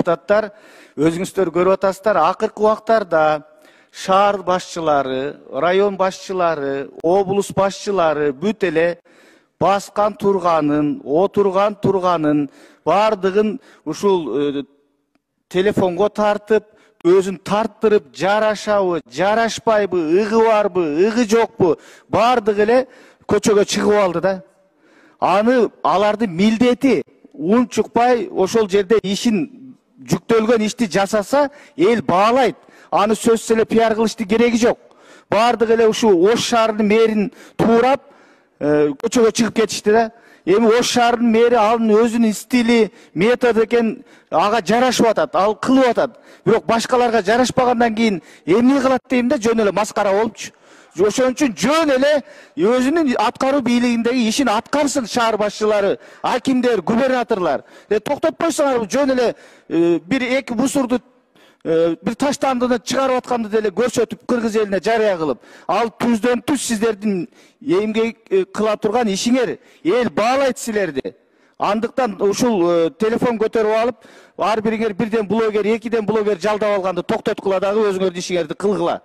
депутаттар, өзүңүздөр көрүп атасыздар, акыркы убактарда шаар башчылары, район башчылары, облус башчылары бүт эле баскан турганын, отурган турганын бардыгын ушул телефонго тартып, өзүн тарттырып, жарашабы, жарашпайбы, ыгы барбы, ыгы жокпу, бардыгы эле көчөгө чыгып алды да. Аны аларды милдети унчукпай ошол жерде ишин жүктөлгөн ишти жасаса, эл баалайт. Аны сөзсүз эле пиар кылыштын кереги жок. Бардыгы эле ушул Ош шаарынын мэрин туурап, көчөгө чыгып кетишти да. Эми Ош шаарынын мэри анын өзүнүн стили, методу экен, ага жарашып атат, ал кылып атат. Бирок башкаларга жарашпагандан кийин эмне кылат дейм да, жөн эле маскара болупчу. Ошон үчүн жөн эле өзүнүн аткаруу бийлигиндеги ишин аткарсын шаар башчылары, акимдер, губернаторлар. Токтотпойсуңар, жөн эле бир эки бусурду bir taşlandığını çıkarıp atkandı dele görсөтүп Kırgız eline жарыя кылып. Ал түздөн түз сиздердин эмге кыла турган ишиңер. Эл баалайт силерди. Андыктан ушул телефон көтөрүп алып, ар бириңер бирден блогер, экиден блогер жалдап алганды токтоткула дагы өзүңөрдүн ишиңерди кылгыла.